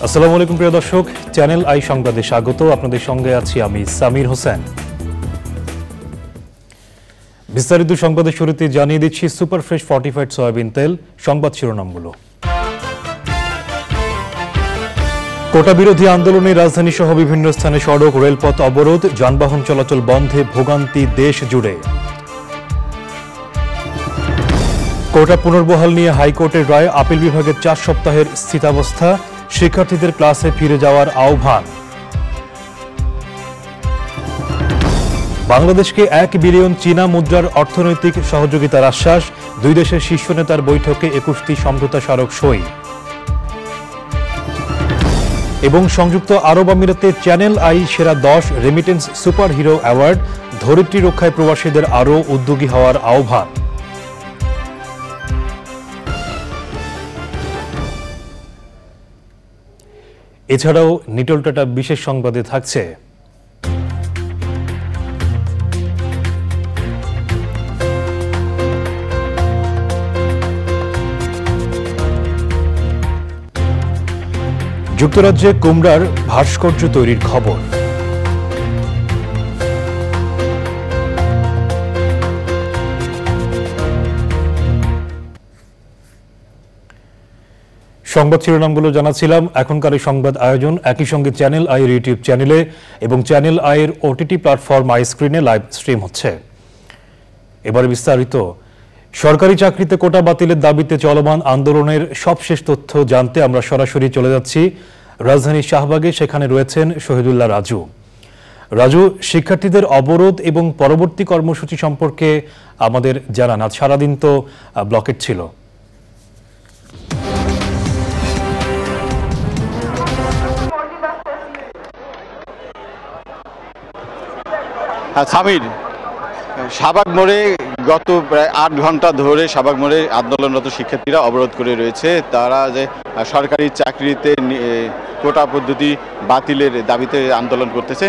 আসসালামু আলাইকুম প্রিয় দর্শক, চ্যানেল আই সংবাদে স্বাগত। আপনাদের সঙ্গে আছি আমি সামির হোসেন। বিস্তারিত সংবাদের শুরুতে জানিয়ে দিচ্ছি সুপার ফ্রেশ ফর্টিফাইড সয়াবিন তেল। সংবাদ শিরোনামগুলো। কোটা বিরোধী আন্দোলনে রাজধানী সহ বিভিন্ন স্থানে সড়ক রেলপথ অবরোধ, যানবাহন চলাচল বন্ধে ভোগান্তি দেশ জুড়ে। কোটা পুনর্বহাল নিয়ে হাইকোর্টের রায়, আপিল বিভাগের 4 সপ্তাহের স্থিতাবস্থা, শিক্ষার্থীদের ক্লাসে ফিরে যাওয়ার আহ্বান। বাংলাদেশকে 1 বিলিয়ন চীনা মুদ্রার অর্থনৈতিক সহযোগিতার আশ্বাস, দুই দেশের শীর্ষ নেতার বৈঠকে 21টি সমঝোতা স্মারক সই। এবং সংযুক্ত আরব আমিরাতে চ্যানেল আই সেরা 10 রেমিটেন্স সুপার হিরো অ্যাওয়ার্ড, ধরিত্রী রক্ষায় প্রবাসীদের আরও উদ্যোগী হওয়ার আহ্বান। এছাড়াও নিটলটাটা বিশেষ সংবাদে থাকছে যুক্তরাজ্যে কুমড়ার ভাস্কর্য তৈরির খবর। সংবাদ শিরোনামগুলো জানাচ্ছিলাম। এখনকার এই সংবাদ আয়োজন একই সঙ্গে চ্যানেল আইয়ের ইউটিউব চ্যানেলে এবং চ্যানেল আইয়ের ওটিটি প্ল্যাটফর্ম আই স্ক্রিনে লাইভ স্ট্রিম হচ্ছে। এবারে বিস্তারিত। সরকারি চাকরিতে কোটা বাতিলের দাবিতে চলমান আন্দোলনের সবশেষ তথ্য জানতে আমরা সরাসরি চলে যাচ্ছি রাজধানীর শাহবাগে। সেখানে রয়েছেন শহীদুল্লাহ রাজু। রাজু, শিক্ষার্থীদের অবরোধ এবং পরবর্তী কর্মসূচি সম্পর্কে আমাদের জানান। আজ সারাদিন তো ব্লকেট ছিল। সামির, শাহবাগ মোড়ে গত প্রায় 8 ঘন্টা ধরে শাহবাগ মোড়ে আন্দোলনরত শিক্ষার্থীরা অবরোধ করে রয়েছে। তারা যে সরকারি চাকরিতে কোটা পদ্ধতি বাতিলের দাবিতে আন্দোলন করতেছে।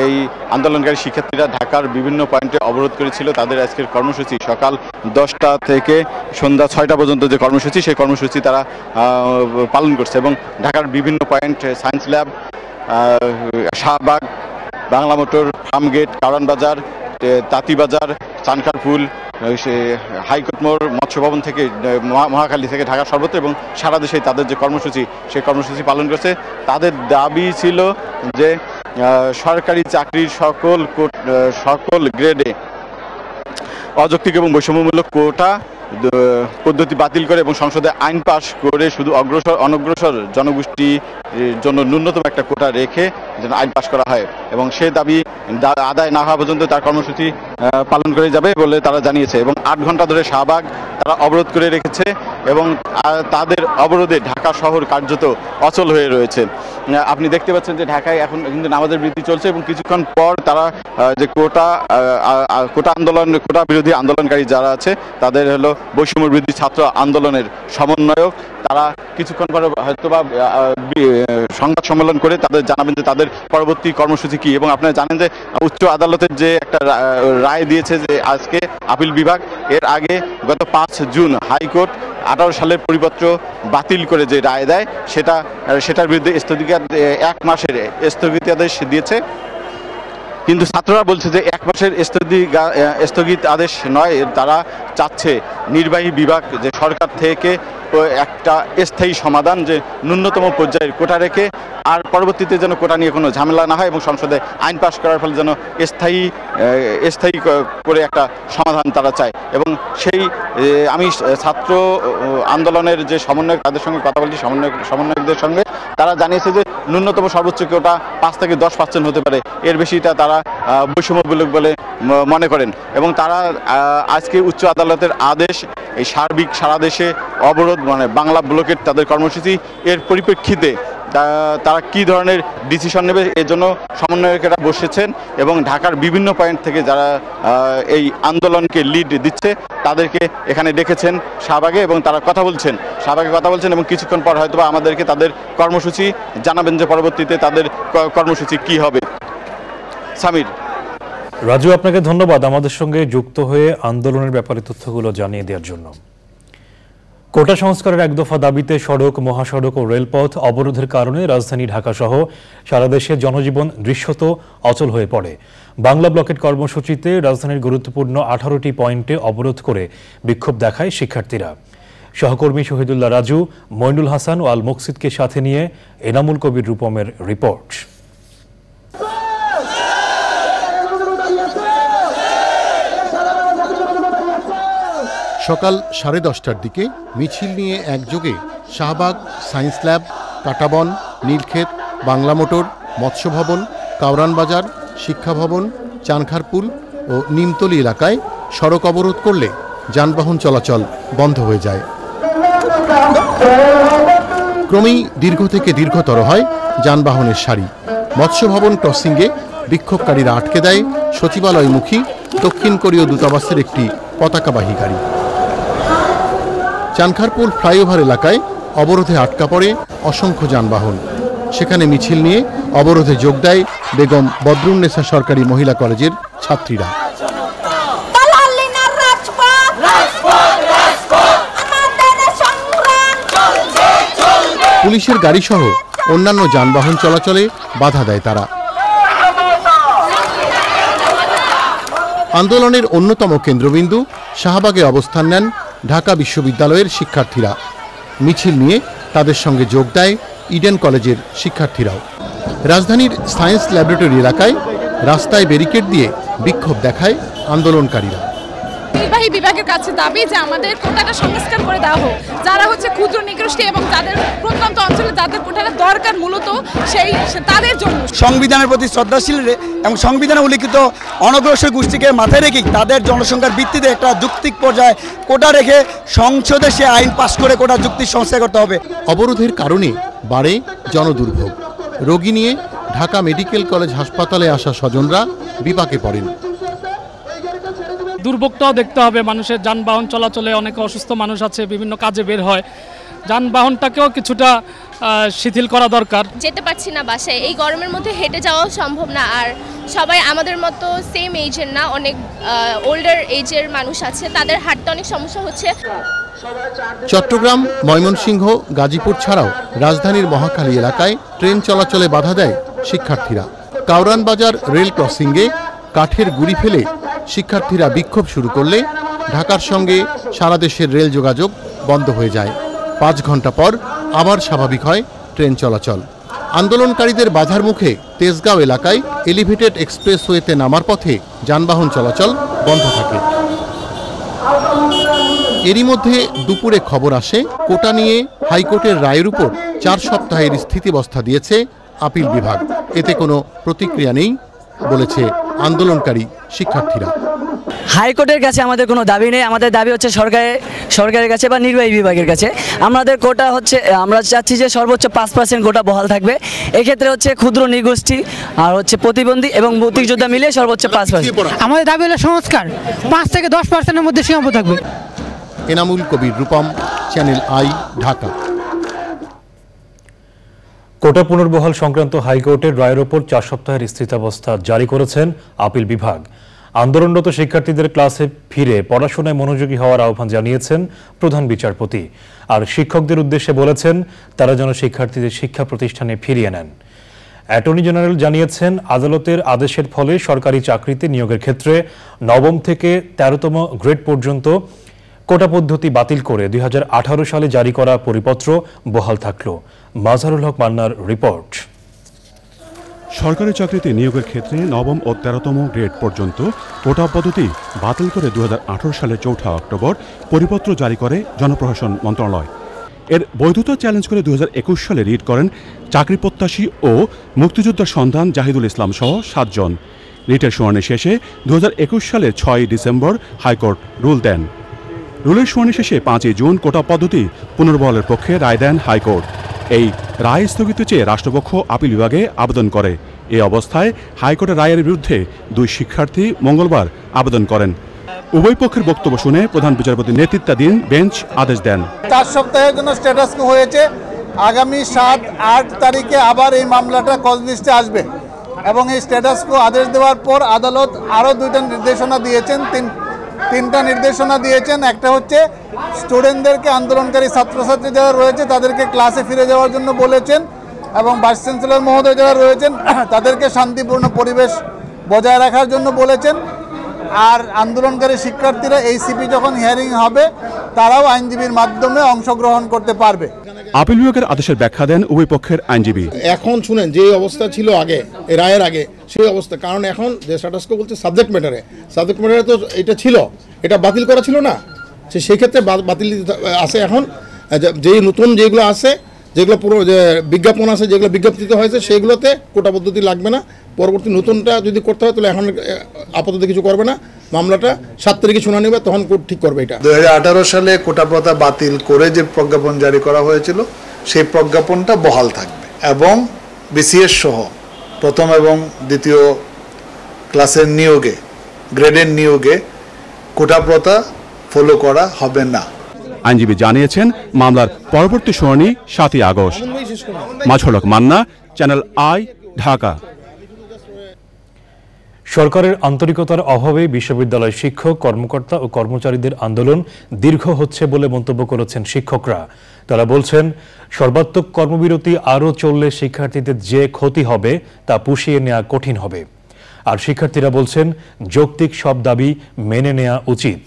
এই আন্দোলনকারী শিক্ষার্থীরা ঢাকার বিভিন্ন পয়েন্টে অবরোধ করেছিল। তাদের আজকের কর্মসূচি সকাল 10টা থেকে সন্ধ্যা 6টা পর্যন্ত যে কর্মসূচি, সেই কর্মসূচি তারা পালন করছে এবং ঢাকার বিভিন্ন point, science lab, Shahbag, Bangla motor, Farmgate, Karwan বাজার, তাঁতিবাজার, চানখারপুল, হাইকোর্ট মোড়, মৎস্য ভবন থেকে মহাখালী থেকে ঢাকা সর্বত্র এবং সারা দেশে তাদের যে কর্মসূচি, সেই কর্মসূচি পালন করছে। তাদের দাবি ছিল যে সরকারি চাকরির সকল গ্রেডে অযৌক্তিক এবং বৈষম্যমূলক কোটা পদ্ধতি বাতিল করে এবং সংসদে আইন পাশ করে শুধু অনগ্রসর জনগোষ্ঠীর জন্য ন্যূনতম একটা কোটা রেখে যেন আইন পাশ করা হয় এবং সে দাবি আদায় না হওয়া পর্যন্ত তার কর্মসূচি পালন করে যাবে বলে তারা জানিয়েছে। এবং 8 ঘন্টা ধরে শাহবাগ তারা অবরোধ করে রেখেছে এবং তাদের অবরোধে ঢাকা শহর কার্যত অচল হয়ে রয়েছে। আপনি দেখতে পাচ্ছেন যে ঢাকায় এখন কিন্তু নামাজের বৃদ্ধি চলছে এবং কিছুক্ষণ পর তারা যে কোটা বিরোধী আন্দোলনকারী যারা আছে তাদের হলো বৈষম্য বিরোধী ছাত্র আন্দোলনের সমন্বয়ক, তারা কিছুক্ষণ পরে হয়তোবা সংবাদ সম্মেলন করে তাদের জানাবেন যে তাদের পরবর্তী কর্মসূচি কি। এবং আপনারা জানেন যে উচ্চ আদালতের যে একটা রায় দিয়েছে যে আজকে আপিল বিভাগ, এর আগে গত 5 জুন হাইকোর্ট 18 সালের পরিপত্র বাতিল করে যে রায় দেয় সেটার বিরুদ্ধে 1 মাসের স্থগিতাদেশ দিয়েছে। কিন্তু ছাত্ররা বলছে যে 1 মাসের স্থগিত আদেশ নয়, তারা চাচ্ছে নির্বাহী বিভাগ যে সরকার থেকে একটা স্থায়ী সমাধান, যে ন্যূনতম পর্যায়ের কোটা রেখে আর পরবর্তীতে যেন কোটা নিয়ে কোনো ঝামেলা না হয় এবং সংসদে আইন পাশ করার ফলে যেন স্থায়ী করে একটা সমাধান তারা চায়। এবং সেই আমি ছাত্র আন্দোলনের যে সমন্বয়ক, তাদের সঙ্গে কথা বলছি, সমন্বয়কদের সঙ্গে। তারা জানিয়েছে যে ন্যূনতম সর্বোচ্চ কোটা 5 থেকে 10% হতে পারে, এর বেশিটা তারা বৈষম্যমূলক বলে মনে করেন। এবং তারা আজকে উচ্চ আদালতের আদেশ, এই সার্বিক সারা দেশে অবরোধ মানে বাংলা ব্লকের তাদের কর্মসূচি, এর পরিপ্রেক্ষিতে তারা কি ধরনের ডিসিশন নেবে এর জন্য সমন্বয়কেরা বসেছেন এবং ঢাকার বিভিন্ন পয়েন্ট থেকে যারা এই আন্দোলনকে লিড দিচ্ছে তাদেরকে এখানে ডেকেছেন শাহবাগে এবং তারা শাহবাগে কথা বলছেন এবং কিছুক্ষণ পর হয়তোবা আমাদেরকে তাদের কর্মসূচি জানাবেন যে পরবর্তীতে তাদের কর্মসূচি কি হবে। সামির, রাজু, আপনাকে ধন্যবাদ আমাদের সঙ্গে যুক্ত হয়ে আন্দোলনের ব্যাপারে তথ্যগুলো জানিয়ে দেওয়ার জন্য। কোটা সংস্কারের এক দফা দাবিতে সড়ক, মহাসড়ক ও রেলপথ অবরোধের কারণে রাজধানী ঢাকাসহ সারা দেশে জনজীবন দৃশ্যত অচল হয়ে পড়ে। বাংলা ব্লকেট কর্মসূচিতে রাজধানীর গুরুত্বপূর্ণ 18টি পয়েন্টে অবরোধ করে বিক্ষোভ দেখায় শিক্ষার্থীরা। সহকর্মী শহীদুল্লাহ রাজু, মইনুল হাসান ও আল মুকসিদকে সাথে নিয়ে এনামুল কবির রূপমের রিপোর্ট। সকাল 10:30টার দিকে মিছিল নিয়ে একযোগে Shahbag, science lab, Katabon, Nilkhet, Bangla motor, মৎস্য ভবন, কাউরান বাজার, শিক্ষা ভবন, চানখারপুল ও নিমতলী এলাকায় সড়ক অবরোধ করলে যানবাহন চলাচল বন্ধ হয়ে যায়। ক্রমেই দীর্ঘ থেকে দীর্ঘতর হয় যানবাহনের সারি। মৎস্য ভবন ক্রসিংয়ে বিক্ষোভকারীরা আটকে দেয় সচিবালয়মুখী দক্ষিণ কোরীয় দূতাবাসের একটি পতাকাবাহী গাড়ি। চানখারপুল ফ্লাইওভার এলাকায় অবরোধে আটকা পড়ে অসংখ্য যানবাহন। সেখানে মিছিল নিয়ে অবরোধে যোগ দেয় বেগম বদরুন্নেসা সরকারি মহিলা কলেজের ছাত্রীরা। পুলিশের গাড়িসহ অন্যান্য যানবাহন চলাচলে বাধা দেয় তারা। আন্দোলনের অন্যতম কেন্দ্রবিন্দু শাহবাগে অবস্থান নেন ঢাকা বিশ্ববিদ্যালয়ের শিক্ষার্থীরা। মিছিল নিয়ে তাদের সঙ্গে যোগ দেয় ইডেন কলেজের শিক্ষার্থীরাও। রাজধানীর সায়েন্স ল্যাবরেটরি এলাকায় রাস্তায় ব্যারিকেড দিয়ে বিক্ষোভ দেখায় আন্দোলনকারীরা। নির্বাহী বিভাগের কাছে দাবি যে আমাদের কোটাটা সংস্কার করে দেওয়া হোক। যারা ক্ষুদ্র নিগোষ্ঠী এবং যাদের প্রত্যন্ত অঞ্চলে যাদের কোটাটা দরকার মূলত তাদের জন্য সংবিধানের প্রতি শ্রদ্ধাশীল এবং সংবিধানে উল্লিখিত অনগ্রসর গোষ্ঠীকে মাথায় রেখে তাদের জনসংখ্যার ভিত্তিতে একটা যৌক্তিক পর্যায়ে কোটা রেখে সংসদে সে আইন পাশ করে কোটা যুক্তি সংস্কার করতে হবে। অবরোধের কারণে বাড়ে জনদুর্ভোগ। রোগী নিয়ে ঢাকা মেডিকেল কলেজ হাসপাতালে আসা স্বজনরা বিপাকে পড়েন। দুর্ভোগটাও দেখতে হবে, মানুষের যানবাহন চলাচলে অনেক অসুস্থ মানুষ আছে, বিভিন্ন কাজে বের হয়, যানবাহনটাকেও কিছুটা শিথিল করা দরকার। যেতে পারছি না বাসায়, এই গরমের মধ্যে হেঁটে যাওয়াও সম্ভব না। আর সবাই আমাদের মতো সেম এজের না, অনেক ওল্ডার এজের মানুষ আছে, তাদের হাঁটতে অনেক সমস্যা হচ্ছে। চট্টগ্রাম, ময়মনসিংহ, গাজীপুর ছাড়াও রাজধানীর মহাখালী এলাকায় ট্রেন চলাচলে বাধা দেয় শিক্ষার্থীরা। কাউরান বাজার রেল ক্রসিংয়ে কাঠের গুঁড়ি ফেলে শিক্ষার্থীরা বিক্ষোভ শুরু করলে ঢাকার সঙ্গে সারা দেশের রেল যোগাযোগ বন্ধ হয়ে যায়। 5 ঘন্টা পর আবার স্বাভাবিক হয় ট্রেন চলাচল। আন্দোলনকারীদের বাধার মুখে তেজগাঁও এলাকায় এলিভেটেড এক্সপ্রেসওয়েতে নামার পথে যানবাহন চলাচল বন্ধ থাকে। এরই মধ্যে দুপুরে খবর আসে কোটা নিয়ে হাইকোর্টের রায়ের উপর 4 সপ্তাহের স্থিতিবস্থা দিয়েছে আপিল বিভাগ। এতে কোনো প্রতিক্রিয়া নেই বলেছে আন্দোলনকারী শিক্ষার্থীরা। হাইকোর্টের কাছে আমাদের কোনো দাবি নেই, আমাদের দাবি হচ্ছে সরকারের কাছে বা নির্বাহী বিভাগের কাছে। আমাদের কোটা হচ্ছে, আমরা চাচ্ছি যে সর্বোচ্চ 5% কোটা বহাল থাকবে। এক্ষেত্রে হচ্ছে ক্ষুদ্র নিগোষ্ঠী আর প্রতিবন্ধী এবং মুক্তিযোদ্ধা মিলে সর্বোচ্চ 5%। আমাদের দাবি হলো সংস্কার 5 থেকে 10%-এর মধ্যে সীমাবদ্ধ থাকবে। Enamul Kabir Rupam, channel I, Dhaka. কোটা পুনর্বহাল সংক্রান্ত হাইকোর্টের রায়ের ওপর 4 সপ্তাহের স্থিতাবস্থা জারি করেছেন আপিল বিভাগ। আন্দোলনরত শিক্ষার্থীদের ক্লাসে ফিরে পড়াশোনায় মনোযোগী হওয়ার আহ্বান জানিয়েছেন প্রধান বিচারপতি। আর শিক্ষকদের উদ্দেশ্যে বলেছেন তারা যেন শিক্ষার্থীদের শিক্ষা প্রতিষ্ঠানে ফিরিয়ে নেন। অ্যাটর্নি জেনারেল জানিয়েছেন আদালতের আদেশের ফলে সরকারি চাকরিতে নিয়োগের ক্ষেত্রে 9ম থেকে 13তম গ্রেড পর্যন্ত কোটা পদ্ধতি বাতিল করে 2018 সালে জারি করা পরিপত্র বহাল থাকল। মাজহারুল হক মান্নার রিপোর্ট। সরকারি চাকরিতে নিয়োগের ক্ষেত্রে 9ম ও 13তম গ্রেড পর্যন্ত কোটা পদ্ধতি বাতিল করে 2018 সালের 4 অক্টোবর পরিপত্র জারি করে জনপ্রশাসন মন্ত্রণালয়। এর বৈধতা চ্যালেঞ্জ করে 2021 সালে রিট করেন চাকরি প্রত্যাশী ও মুক্তিযোদ্ধার সন্ধান জাহিদুল ইসলাম সহ 7 জন। রিটের শুনানি শেষে 2021 সালের 6 ডিসেম্বর হাইকোর্ট রুল দেন। রুলের শুনানি শেষে 5 জুন কোটা পদ্ধতি পুনর্বহালের পক্ষে রায় দেন হাইকোর্ট। এই রায় স্থগিত চেয়ে রাষ্ট্রপক্ষ আপিল বিভাগে আবেদন করে। এই অবস্থায় হাইকোর্টের রায়ের বিরুদ্ধে 2 শিক্ষার্থী মঙ্গলবার আবেদন করেন। উভয় পক্ষের বক্তব্য শুনে প্রধান বিচারপতির নেতৃত্বাধীন বেঞ্চ আদেশ দেন। 4 সপ্তাহের জন্য স্ট্যাটাস কো হয়েছে। আগামী 7-8 তারিখে আবার এই মামলাটা কজ লিস্টে আসবে এবং এই স্ট্যাটাস কো আদেশ দেওয়ার পর আদালত আরও 2টা নির্দেশনা দিয়েছেন, 3টা নির্দেশনা দিয়েছেন। একটা হচ্ছে স্টুডেন্টদেরকে, আন্দোলনকারী ছাত্রছাত্রী যারা রয়েছে তাদেরকে ক্লাসে ফিরে যাওয়ার জন্য বলেছেন এবং ভাইস চ্যান্সেলর মহোদয় যারা রয়েছেন তাদেরকে শান্তিপূর্ণ পরিবেশ বজায় রাখার জন্য বলেছেন। আর আন্দোলনকারী শিক্ষার্থীরা এইসিপি যখন হিয়ারিং হবে তারাও আইনজীবীর মাধ্যমে অংশগ্রহণ করতে পারবে। আপিল বিভাগের আদেশের ব্যাখ্যা দেন উভয় পক্ষের আইনজীবী। এখন শুনেন যে অবস্থা ছিল আগে রায়ের আগে সেই অবস্থা, কারণ এখন যে স্ট্যাটাস কো বলছে সাবজেক্ট ম্যাটারে তো এটা ছিল, এটা বাতিল করা ছিল না, সেই ক্ষেত্রে বাতিল আছে। এখন যেই নতুন যেগুলো আছে, যেগুলো পুরো যে বিজ্ঞাপন আছে, যেগুলো বিজ্ঞপ্তিত হয়েছে সেগুলোতে কোটা পদ্ধতি লাগবে না। পরবর্তী নতুনটা যদি করতে হয় তাহলে এখন আপাতত কিছু করবে না, মামলাটা 7 তারিখে শুনানি হবে, তখন কোর্ট ঠিক করবে। এটা 2018 সালে কোটা প্রথা বাতিল করে যে প্রজ্ঞাপন জারি করা হয়েছিল সেই প্রজ্ঞাপনটা বহাল থাকবে এবং বিসিএস সহ প্রথম এবং দ্বিতীয় ক্লাসের নিয়োগে, গ্রেডের নিয়োগে কোটা প্রথা ফলো করা হবে না। আইনজীবী জানিয়েছেন মামলার পরবর্তী শুনানি 7ই আগস্ট। মাঝহলক মান্না, চ্যানেল আই, ঢাকা। সরকারের আন্তরিকতার অভাবে বিশ্ববিদ্যালয় শিক্ষক, কর্মকর্তা ও কর্মচারীদের আন্দোলন দীর্ঘ হচ্ছে বলে মন্তব্য করেছেন শিক্ষকরা। তারা বলছেন, সর্বাত্মক কর্মবিরতি আরও চললে শিক্ষার্থীদের যে ক্ষতি হবে তা পুষিয়ে নেওয়া কঠিন হবে। আর শিক্ষার্থীরা বলছেন, যৌক্তিক সব দাবি মেনে নেওয়া উচিত।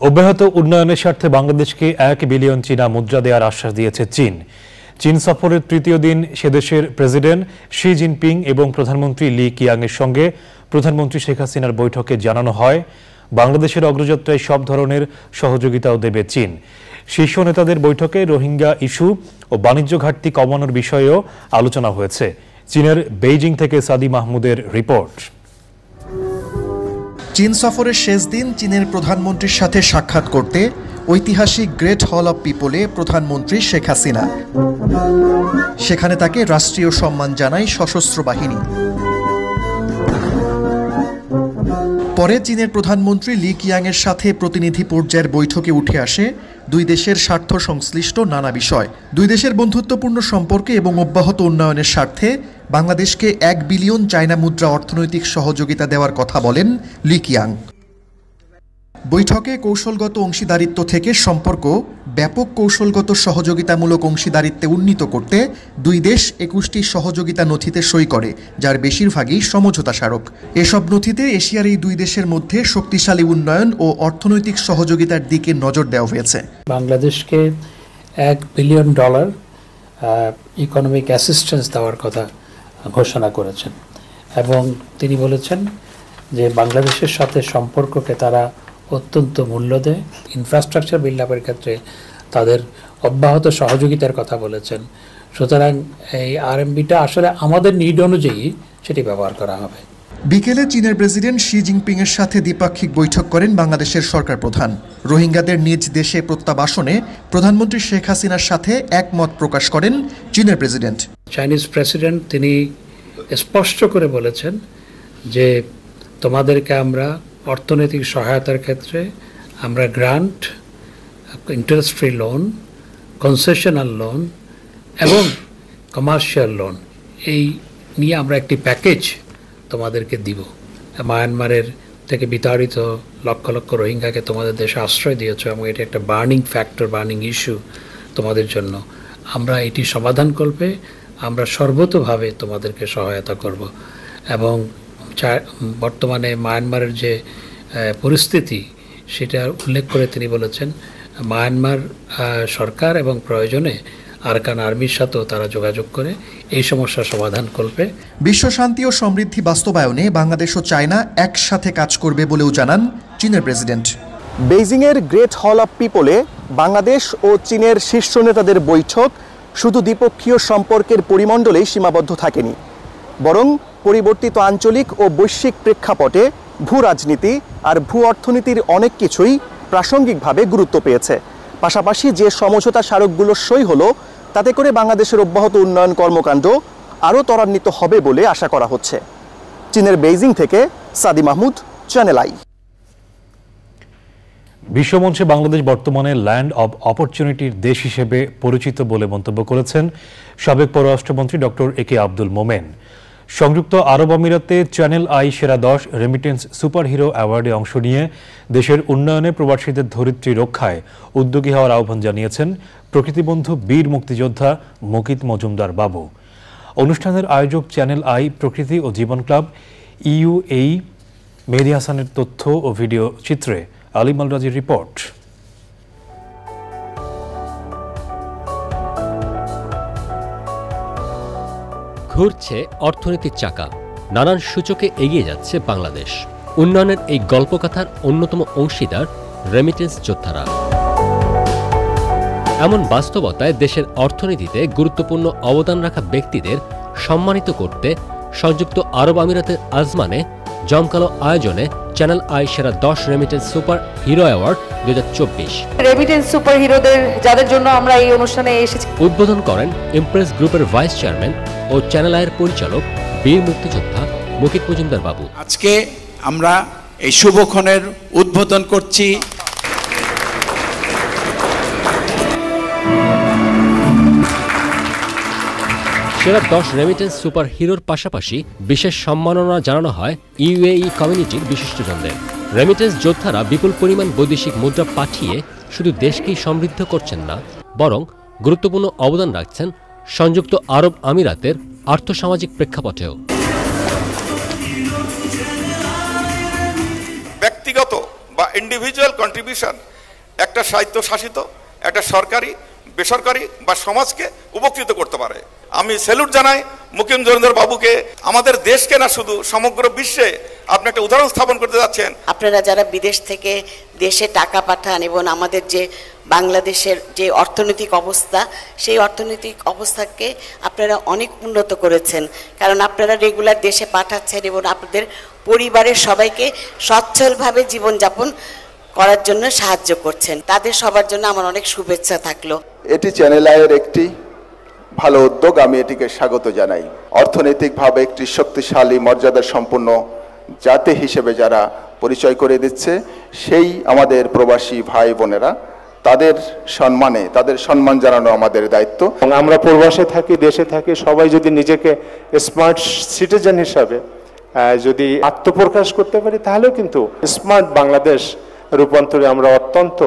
অব্যাহত উন্নয়নের স্বার্থে বাংলাদেশকে 1 বিলিয়ন চীনা মুদ্রা দেওয়ার আশ্বাস দিয়েছে চীন। চীন সফরের তৃতীয় দিন সেদেশের প্রেসিডেন্ট শি জিনপিং এবং প্রধানমন্ত্রী লি কিয়াংয়ের সঙ্গে প্রধানমন্ত্রী শেখ হাসিনার বৈঠকে জানানো হয়, বাংলাদেশের অগ্রযাত্রায় সব ধরনের সহযোগিতাও দেবে চীন। শীর্ষ নেতাদের বৈঠকে রোহিঙ্গা ইস্যু ও বাণিজ্য ঘাটতি কমানোর বিষয়েও আলোচনা হয়েছে। চীনের বেইজিং থেকে সাদি মাহমুদের রিপোর্ট। চীন সফরের শেষ দিন চীনের প্রধানমন্ত্রীর সাথে সাক্ষাৎ করতে ঐতিহাসিক গ্রেট হল অব পিপলে প্রধানমন্ত্রী শেখ হাসিনা। সেখানে তাকে রাষ্ট্রীয় সম্মান জানায় সশস্ত্র বাহিনী। পরে চীনের প্রধানমন্ত্রী লি কিয়াংয়ের সাথে প্রতিনিধি পর্যায়ের বৈঠকে উঠে আসে দুই দেশের স্বার্থ সংশ্লিষ্ট নানা বিষয়। দুই দেশের বন্ধুত্বপূর্ণ সম্পর্কে এবং অব্যাহত উন্নয়নের স্বার্থে বাংলাদেশকে 1 বিলিয়ন চায়না মুদ্রা অর্থনৈতিক সহযোগিতা দেওয়ার কথা বলেন লি কিয়াং। বৈঠকে কৌশলগত অংশীদারিত্ব থেকে সম্পর্ক ব্যাপক কৌশলগত সহযোগিতামূলক অংশীদারিত্বে উন্নীত করতে দুই দেশ 21টি সহযোগিতা নথিতে সই করে, যার বেশিরভাগই সমঝোতা স্মারক। এসব নথিতে এশিয়ার এই দুই দেশের মধ্যে শক্তিশালী উন্নয়ন ও অর্থনৈতিক সহযোগিতার দিকে নজর দেওয়া হয়েছে। বাংলাদেশকে $1 বিলিয়ন ইকোনমিক অ্যাসিস্ট্যান্স দেওয়ার কথা ঘোষণা করেছেন এবং তিনি বলেছেন যে বাংলাদেশের সাথে সম্পর্ককে তারা অত্যন্ত মূল্য দেয়। ইনফ্রাস্ট্রাকচার বিল্ড আপের ক্ষেত্রে তাদের অব্যাহত সহযোগিতার কথা বলেছেন। সুতরাং এই আরএমবিটা আসলে আমাদের নিড অনুযায়ী সেটি ব্যবহার করা হবে। বিকেলে চীনের প্রেসিডেন্ট শি জিনপিংয়ের সাথে দ্বিপাক্ষিক বৈঠক করেন বাংলাদেশের সরকার প্রধান। রোহিঙ্গাদের নিজ দেশে প্রত্যাবাসনে প্রধানমন্ত্রী শেখ হাসিনার সাথে একমত প্রকাশ করেন চীনের প্রেসিডেন্ট। চাইনিজ প্রেসিডেন্ট তিনি স্পষ্ট করে বলেছেন যে তোমাদেরকে আমরা অর্থনৈতিক সহায়তার ক্ষেত্রে আমরা grant, interest free loan, concessional loan এবং কমার্শিয়াল লোন এই নিয়ে আমরা একটি প্যাকেজ তোমাদেরকে দিব। মায়ানমারের থেকে বিতাড়িত লক্ষ লক্ষ রোহিঙ্গাকে তোমাদের দেশে আশ্রয় দিয়েছ এবং এটি একটা বার্নিং ফ্যাক্টর, বার্নিং ইস্যু তোমাদের জন্য। আমরা এটি সমাধানকল্পে আমরা সর্বতোভাবে তোমাদেরকে সহায়তা করব এবং বর্তমানে মায়ানমারের যে পরিস্থিতি সেটা উল্লেখ করে তিনি বলেছেন মায়ানমার সরকার এবং প্রয়োজনে আরকান আর্মির সাথেও তারা যোগাযোগ করে এই সমস্যার সমাধান করবে। বিশ্ব শান্তি ও সমৃদ্ধি বাস্তবায়নে বাংলাদেশ ও চায়না একসাথে কাজ করবে বলেও জানান চীনের প্রেসিডেন্ট। বেইজিংয়ের গ্রেট হল অব পিপলে বাংলাদেশ ও চীনের শীর্ষ নেতাদের বৈঠক শুধু দ্বিপক্ষীয় সম্পর্কের পরিমণ্ডলেই সীমাবদ্ধ থাকেনি, বরং পরিবর্তিত আঞ্চলিক ও বৈশ্বিক প্রেক্ষাপটে ভূ রাজনীতি আর ভূ অর্থনীতির অনেক কিছুই প্রাসঙ্গিকভাবে গুরুত্ব পেয়েছে। পাশাপাশি যে সমঝোতা স্মারকগুলো সই হলো তাতে করে বাংলাদেশের অব্যাহত উন্নয়ন কর্মকাণ্ড আরও ত্বরান্বিত হবে বলে আশা করা হচ্ছে। চীনের বেইজিং থেকে সাদি মাহমুদ, চ্যানেল আই। বিশ্বমঞ্চে বাংলাদেশ বর্তমানে ল্যান্ড অব অপরচুনিটির দেশ হিসেবে পরিচিত বলে মন্তব্য করেছেন সাবেক পররাষ্ট্রমন্ত্রী ডক্টর একে আব্দুল মোমেন। সংযুক্ত আরব আমিরাতে চ্যানেল আই সেরা 10 রেমিটেন্স সুপারহিরো অ্যাওয়ার্ডে অংশ নিয়ে দেশের উন্নয়নে প্রবাসীদের ধরিত্রী রক্ষায় উদ্যোগী হওয়ার আহ্বান জানিয়েছেন প্রকৃতিবন্ধু বীর মুক্তিযোদ্ধা মুকিত মজুমদার বাবু। অনুষ্ঠানের আয়োজক চ্যানেল আই প্রকৃতি ও জীবন ক্লাব ইউএই। মেহেদী হাসানের তথ্য ও ভিডিও চিত্রে আলিম আল রাজির রিপোর্ট। ঘুরছে অর্থনীতির চাকা, নানান সূচকে এগিয়ে যাচ্ছে বাংলাদেশ। উন্নয়নের এই গল্পকথার অন্যতম অংশীদার রেমিটেন্স যোদ্ধারা। এমন বাস্তবতায় দেশের অর্থনীতিতে গুরুত্বপূর্ণ অবদান রাখা ব্যক্তিদের সম্মানিত করতে সংযুক্ত আরব আমিরাতের আজমানে জমকালো আয়োজনে চ্যানেল আই সেরা 10 remittance super hero award 2024। Remittance super হিরোদের যাদের জন্য আমরা এই অনুষ্ঠানে এসেছি। উদ্বোধন করেন ইমপ্রেস গ্রুপের ভাইস চেয়ারম্যান ও চ্যানেল আইয়ের পরিচালক বীর মুক্তিযোদ্ধা মুকিত মজুমদার বাবু। আজকে আমরা এই শুভক্ষণের উদ্বোধন করছি। সেরা 10 রেমিটেন্স সুপার হিরোর পাশাপাশি বিশেষ সম্মাননা জানানো হয় ইউএই কমিউনিটির বিশিষ্টজনদের। রেমিটেন্স যোদ্ধারা বিপুল পরিমাণ বৈদেশিক মুদ্রা পাঠিয়ে শুধু দেশকেই সমৃদ্ধ করছেন না, বরং গুরুত্বপূর্ণ অবদান রাখছেন সংযুক্ত আরব আমিরাতের আর্থসামাজিক প্রেক্ষাপটেও। ব্যক্তিগত বা ইন্ডিভিজুয়াল কন্ট্রিবিউশন একটা স্বায়ত্তশাসিত, একটা সরকারি, বেসরকারি বা সমাজকে উপকৃত করতে পারে। আমি স্যালুট জানাই মুকিত মজুমদার বাবুকে। আমাদের দেশকে না, শুধু সমগ্র বিশ্বে আপনি একটা উদাহরণ স্থাপন করতে যাচ্ছেন। আপনারা যারা বিদেশ থেকে দেশে টাকা পাঠান এবং আমাদের যে বাংলাদেশের যে অর্থনৈতিক অবস্থা, সেই অর্থনৈতিক অবস্থাকে আপনারা অনেক উন্নত করেছেন, কারণ আপনারা রেগুলার দেশে পাঠাচ্ছেন এবং আপনাদের পরিবারের সবাইকে সচ্ছলভাবে জীবনযাপন করার জন্য সাহায্য করছেন। তাদের সবার জন্য আমার অনেক শুভেচ্ছা থাকলো। এটি চ্যানেল আইয়ের একটি ভালো উদ্যোগ, আমি এটিকে স্বাগত জানাই। অর্থনৈতিকভাবে একটি শক্তিশালী মর্যাদা সম্পন্ন জাতি হিসেবে যারা পরিচয় করে দিচ্ছে, সেই আমাদের প্রবাসী ভাই বোনেরা, তাদের সম্মানে, তাদের সম্মান জানানো আমাদের দায়িত্ব। আমরা প্রবাসে থাকি, দেশে থাকি, সবাই যদি নিজেকে স্মার্ট সিটিজেন হিসাবে যদি আত্মপ্রকাশ করতে পারি, তাহলেও কিন্তু স্মার্ট বাংলাদেশ রূপান্তরে আমরা অত্যন্ত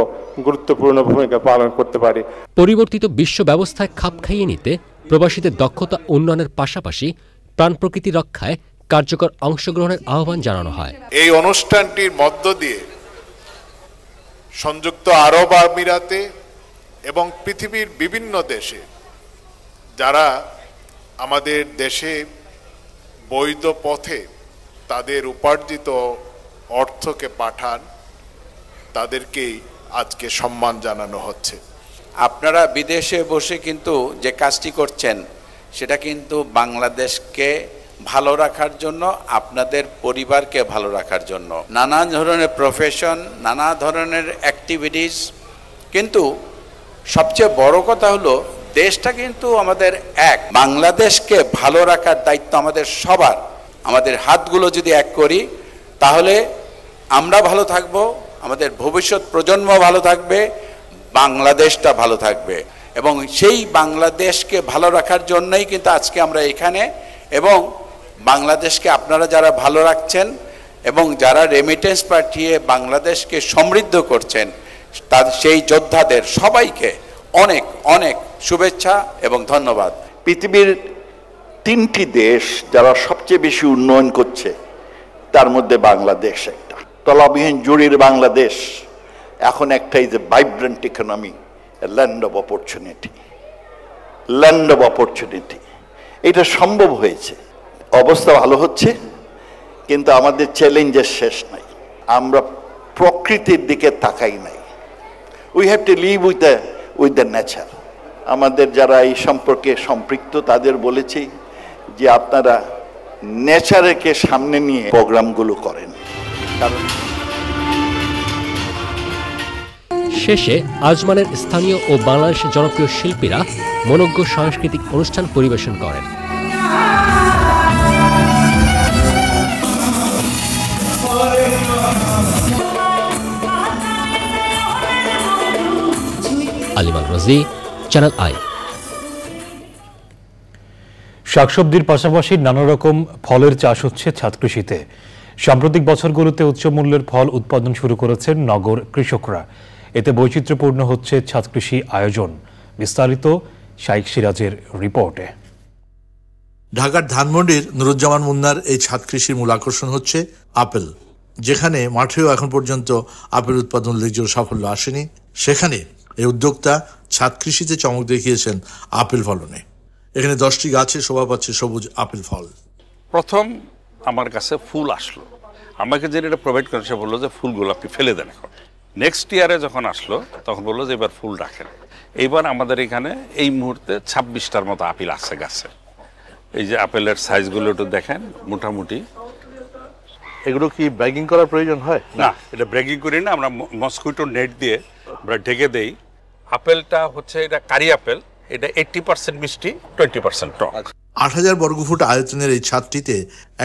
গুরুত্বপূর্ণ ভূমিকা পালন করতে পারি। পরিবর্তিত বিশ্ব ব্যবস্থায় খাপ খাইয়ে নিতে প্রবাসীদের দক্ষতা উন্নয়নের পাশাপাশি প্রাণ প্রকৃতি রক্ষায় কার্যকর অংশগ্রহণের আহ্বান জানানো হয়। এই অনুষ্ঠানটির মধ্য দিয়ে সংযুক্ত আরব আমিরাতে এবং পৃথিবীর বিভিন্ন দেশে যারা আমাদের দেশে বৈধ পথে তাদের উপার্জিত অর্থকে পাঠান, তাদেরকেই আজকে সম্মান জানানো হচ্ছে। আপনারা বিদেশে বসে কিন্তু যে কাজটি করছেন, সেটা কিন্তু বাংলাদেশকে ভালো রাখার জন্য, আপনাদের পরিবারকে ভালো রাখার জন্য। নানা ধরনের প্রফেশন, নানা ধরনের অ্যাক্টিভিটিস, কিন্তু সবচেয়ে বড় কথা হলো দেশটা কিন্তু আমাদের এক। বাংলাদেশকে ভালো রাখার দায়িত্ব আমাদের সবার। আমাদের হাতগুলো যদি এক করি, তাহলে আমরা ভালো থাকবো, আমাদের ভবিষ্যৎ প্রজন্ম ভালো থাকবে, বাংলাদেশটা ভালো থাকবে। এবং সেই বাংলাদেশকে ভালো রাখার জন্যই কিন্তু আজকে আমরা এখানে, এবং বাংলাদেশকে আপনারা যারা ভালো রাখছেন এবং যারা রেমিটেন্স পাঠিয়ে বাংলাদেশকে সমৃদ্ধ করছেন, তার সেই যোদ্ধাদের সবাইকে অনেক অনেক শুভেচ্ছা এবং ধন্যবাদ। পৃথিবীর 3টি দেশ যারা সবচেয়ে বেশি উন্নয়ন করছে, তার মধ্যে বাংলাদেশ একটা। তলাবিহীন জুড়ির বাংলাদেশ এখন একটা is a vibrant economy, land of opportunity. Land of opportunity এটা সম্ভব হয়েছে। অবস্থা ভালো হচ্ছে, কিন্তু আমাদের চ্যালেঞ্জের শেষ নাই। আমরা প্রকৃতির দিকে তাকাই নাই। We have to live with the nature. আমাদের যারা এই সম্পর্কে সম্পৃক্ত তাদের বলেছি যে আপনারা নেচারকে সামনে নিয়ে প্রোগ্রামগুলো করেন। কারণ শেষে আজমানের স্থানীয় ও বাংলাদেশের জনপ্রিয় শিল্পীরা মনোজ্ঞ সাংস্কৃতিক অনুষ্ঠান পরিবেশন করেন। আলিমাল রাজি, চ্যানেল আই। শাকসবজির পাশাপাশি নানা রকম ফলের চাষ হচ্ছে ছাদ কৃষিতে। সাম্প্রতিক বছরগুলোতে উচ্চ মূল্যের ফল উৎপাদন শুরু করেছেন নগর কৃষকরা। এতে বৈচিত্র্যপূর্ণ হচ্ছে ছাদ কৃষি আয়োজন। বিস্তারিত শাইখ সিরাজের রিপোর্টে। ঢাকার ধানমন্ডির নুরুজ্জামান মুন্নার এই ছাদ কৃষির মূল আকর্ষণ হচ্ছে আপেল। যেখানে মাঠেও এখন পর্যন্ত আপেল উৎপাদন উল্লেখযোগ্য সাফল্য আসেনি, সেখানে এই উদ্যোক্তা ছাদ কৃষিতে চমক দেখিয়েছেন আপেল ফলনে। এখানে 10টি গাছে শোভা পাচ্ছে সবুজ আপেল ফল। প্রথম আমার কাছে ফুল আসলো, আমাকে যে এটা প্রোভাইড করে সে বললো যে ফুলগুলো আপনি ফেলে দেন। এখন নেক্সট ইয়ারে যখন আসলো তখন বললো যে এবার ফুল রাখেন। এইবার আমাদের এখানে এই মুহূর্তে 26টার মতো আপেল আছে গাছে। এই যে আপেলের সাইজগুলো একটু দেখেন, মোটামুটি। এগুলো কি ব্যাগিং করার প্রয়োজন হয়? না, এটা ব্যাগিং করি না, আমরা মসকুইটো নেট দিয়ে আমরা ঢেকে দেই। আপেলটা হচ্ছে এটা কারি আপেল, এটা 80% মিষ্টি, 20% টক। 8000 বর্গফুট আয়তনের এই ছাদটিতে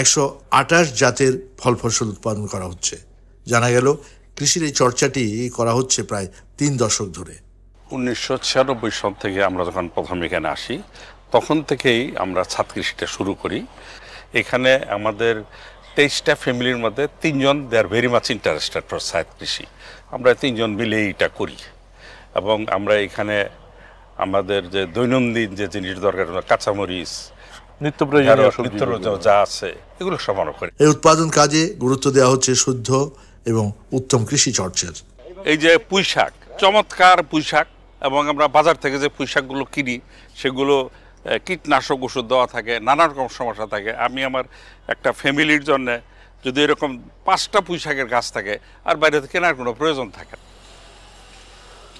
128 জাতের ফল ফসল উৎপাদন করা হচ্ছে। জানা গেল কৃষির এই চর্চাটি করা হচ্ছে প্রায় 3 দশক ধরে। 1996 সাল থেকে আমরা যখন প্রথম এখানে আসি তখন থেকেই আমরা ছাদ কৃষিটা শুরু করি। এখানে আমাদের 23টা ফ্যামিলির মধ্যে 3 জন they are very much interested for ছাদ কৃষি। আমরা 3 জন মিলেই এটা করি এবং আমরা এখানে আমাদের যে দৈনন্দিন যে জিনিস দরকার, কাঁচামরিচ, নিত্য প্রয়োজনীয় যা আছে এগুলো সমানো করি। এই উৎপাদন কাজে গুরুত্ব দেওয়া হচ্ছে শুদ্ধ এবং উত্তম কৃষি চর্চার। এই যে পুঁই শাক, চমৎকার পুঁই শাক, এবং আমরা বাজার থেকে যে পুঁই শাকগুলো কিনি সেগুলো কীটনাশক ওষুধ দেওয়া থাকে, নানা রকম সমস্যা থাকে। আমি আমার একটা ফ্যামিলির জন্য যদি এরকম 5টা পুঁই শাকের গাছ থাকে আর বাইরে থেকে কেনার কোনো প্রয়োজন থাকে না।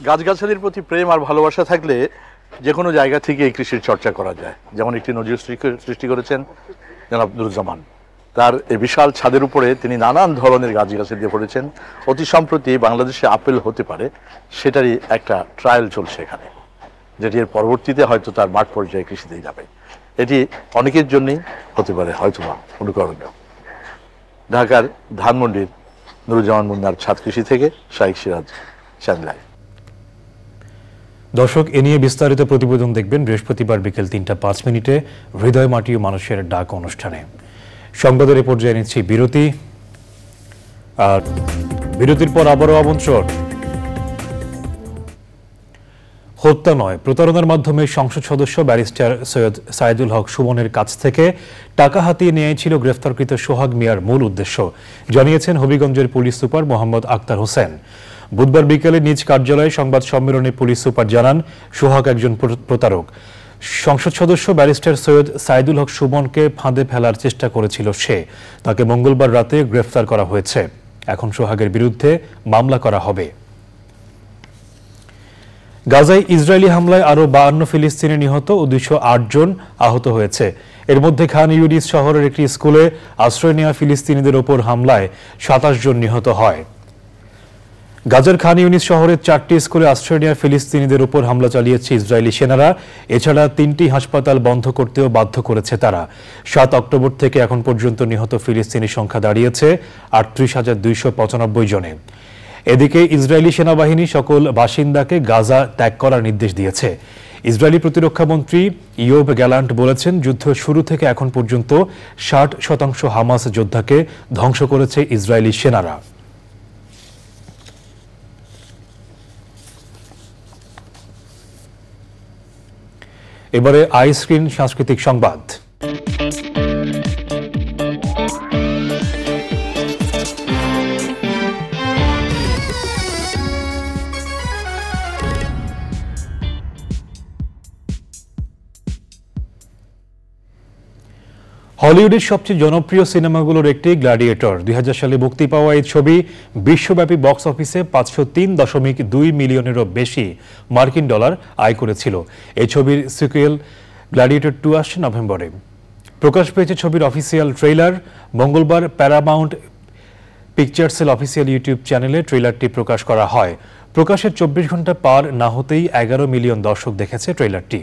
গাছগাছালির প্রতি প্রেম আর ভালোবাসা থাকলে যে কোনো জায়গা থেকে এই কৃষির চর্চা করা যায়। যেমন একটি নজির সৃষ্টি করেছেন জনাব নুরুজ্জামান। তার এই বিশাল ছাদের উপরে তিনি নানান ধরনের গাছগাছালি দিয়ে পড়েছেন। অতি সম্প্রতি বাংলাদেশে আপেল হতে পারে সেটারই একটা ট্রায়াল চলছে এখানে, যেটি এর পরবর্তীতে হয়তো তার মাঠ পর্যায়ে কৃষিতেই যাবে। এটি অনেকের জন্যই হতে পারে হয়তোবা অনুকরণীয়। ঢাকার ধানমন্ডির নুরুজ্জামান মুন্নার ছাদ কৃষি থেকে শাইখ সিরাজ, চ্যানেল আই। দর্শক, এ নিয়ে বিস্তারিত প্রতিবেদন দেখবেন বৃহস্পতিবার বিকেল 3:05 হৃদয় মাটি ও মানুষের ডাক অনুষ্ঠানে। সংবাদের এ পর্যায়ে নিচ্ছি বিরতি, আর বিরতির পর আবারও আমন্ত্রণ। হত্যা নয়, প্রতারণার মাধ্যমে সংসদ সদস্য ব্যারিস্টার সৈয়দ সাইদুল হক সুমনের কাছ থেকে টাকা হাতিয়ে নেওয়াই ছিল গ্রেফতারকৃত সোহাগ মিয়ার মূল উদ্দেশ্য, জানিয়েছেন হবিগঞ্জের পুলিশ সুপার মোহাম্মদ আক্তার হোসেন। বুধবার বিকেলে নিজ কার্যালয়ে সংবাদ সম্মেলনে পুলিশ সুপার জানান, সোহাগ একজন প্রতারক। সংসদ সদস্য ব্যারিস্টার সৈয়দ সাইদুল হক সুমনকে ফাঁদে ফেলার চেষ্টা করেছিল সে। তাকে মঙ্গলবার রাতে গ্রেফতার করা হয়েছে। এখন সোহাগের বিরুদ্ধে মামলা করা হবে। গাজায় ইসরায়েলি হামলায় আরও 52 ফিলিস্তিনি নিহত ও 208 জন আহত হয়েছে। এর মধ্যে খান ইউনিস শহরের একটি স্কুলে আশ্রয় নেওয়া ফিলিস্তিনিদের ওপর হামলায় 27 জন নিহত হয়। গাজার খান ইউনিস শহরের 4টি স্কুলে আশ্রয় নেওয়া ফিলিস্তিনিদের উপর হামলা চালিয়েছে ইসরায়েলি সেনারা। এছাড়া 3টি হাসপাতাল বন্ধ করতেও বাধ্য করেছে তারা। 7 অক্টোবর থেকে এখন পর্যন্ত নিহত ফিলিস্তিনি সংখ্যা দাঁড়িয়েছে 38,295 জনে। এদিকে ইসরায়েলি সেনাবাহিনী সকল বাসিন্দাকে গাজা ত্যাগ করার নির্দেশ দিয়েছে। ইসরায়েলি প্রতিরক্ষামন্ত্রী ইয়োব গ্যালান্ট বলেছেন, যুদ্ধ শুরু থেকে এখন পর্যন্ত 60% হামাস যোদ্ধাকে ধ্বংস করেছে ইসরায়েলি সেনারা। এবারে আই স্ক্রিন সাংস্কৃতিক সংবাদ। হলিউডের সবচেয়ে জনপ্রিয় সিনেমাগুলোর একটি গ্ল্যাডিয়েটর। 2000 সালে মুক্তি পাওয়া এই ছবি বিশ্বব্যাপী বক্স অফিসে 503.2 মিলিয়নেরও বেশি মার্কিন ডলার আয় করেছিল। এই ছবির সিকুয়েল গ্ল্যাডিয়েটর 2 আসছে নভেম্বরে। প্রকাশ পেয়েছে ছবির অফিসিয়াল ট্রেইলার। মঙ্গলবার প্যারামাউন্ট পিকচার্সের অফিসিয়াল ইউটিউব চ্যানেলে ট্রেইলারটি প্রকাশ করা হয়। প্রকাশের 24 ঘন্টা পার না হতেই 11 মিলিয়ন দর্শক দেখেছে ট্রেইলারটি।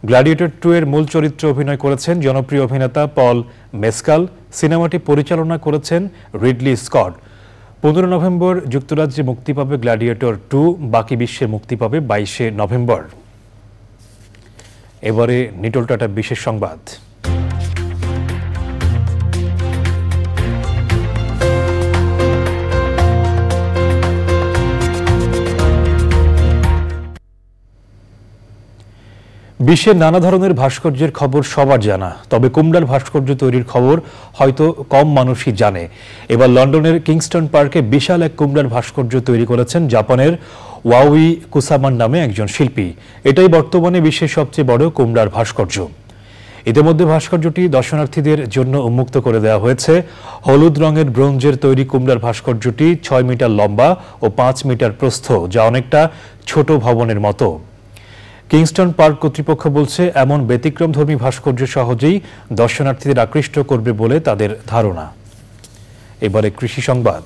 গ্ল্যাডিয়েটর 2 এর মূল চরিত্রে অভিনয় করেছেন জনপ্রিয় অভিনেতা পল মেসকাল। সিনেমাটি পরিচালনা করেছেন রিডলি স্কট। 15 নভেম্বর যুক্তরাজ্যে মুক্তি পাবে গ্ল্যাডিয়েটর 2, বাকি বিশ্বে মুক্তি পাবে 22শে নভেম্বর। এবারে নিটল টাটা বিশেষ সংবাদ। বিশ্বের নানা ধরনের ভাস্কর্যের খবর সবার জানা, তবে কুমড়ার ভাস্কর্য তৈরির খবর হয়তো কম মানুষই জানে। এবার লন্ডনের কিংস্টন পার্কে বিশাল এক কুমড়ার ভাস্কর্য তৈরি করেছেন জাপানের ওয়াওই কুসামান নামে একজন শিল্পী। এটাই বর্তমানে বিশ্বের সবচেয়ে বড় কুমড়ার ভাস্কর্য। ইতিমধ্যে ভাস্কর্যটি দর্শনার্থীদের জন্য উন্মুক্ত করে দেওয়া হয়েছে। হলুদ রঙের ব্রোঞ্জের তৈরি কুমড়ার ভাস্কর্যটি 6 মিটার লম্বা ও 5 মিটার প্রস্থ, যা অনেকটা ছোট ভবনের মতো। কিংস্টন পার্ক কর্তৃপক্ষ বলছে, এমন ব্যতিক্রমধর্মী ভাস্কর্য সহজেই দর্শনার্থীদের আকৃষ্ট করবে বলে তাদের ধারণা। এবারে কৃষি সংবাদ।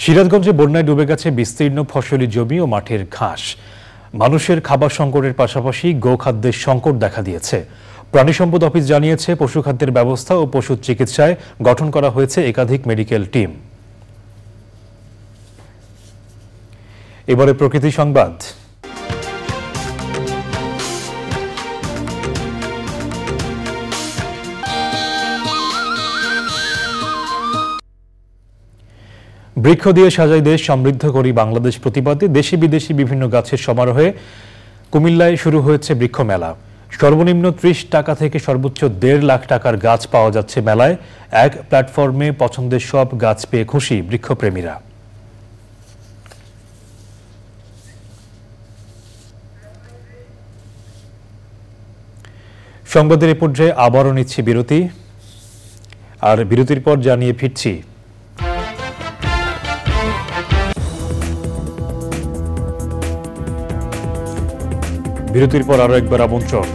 সিরাজগঞ্জে বন্যায় ডুবে গেছে বিস্তীর্ণ ফসলি জমি ও মাঠের ঘাস। মানুষের খাবার সংকটের পাশাপাশি গোখাদ্যের সংকট দেখা দিয়েছে। প্রাণী সম্পদ অফিস জানিয়েছে, পশুখাদ্যের ব্যবস্থা ও পশু চিকিৎসায় গঠন করা হয়েছে একাধিক মেডিকেল টিম। এবারে প্রকৃতি সংবাদ। বৃক্ষ দিয়ে সাজাই দেশ, সমৃদ্ধ করি বাংলাদেশ প্রতিবাদে দেশি বিদেশি বিভিন্ন গাছের সমারোহে কুমিল্লায় শুরু হয়েছে বৃক্ষ মেলা। সর্বনিম্ন 30 টাকা থেকে সর্বোচ্চ 1.5 লাখ টাকার গাছ পাওয়া যাচ্ছে মেলায়। এক প্ল্যাটফর্মে পছন্দের সব গাছ পেয়ে খুশি বৃক্ষপ্রেমীরা। সংবাদের এ পর্যায়ে আবারও নিচ্ছি বিরতি, আর বিরতির পর জানিয়ে ফিরছি। বিরতির পর আরো একবার আমন্ত্রণ।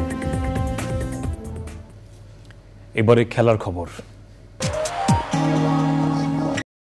এবারে খেলার খবর।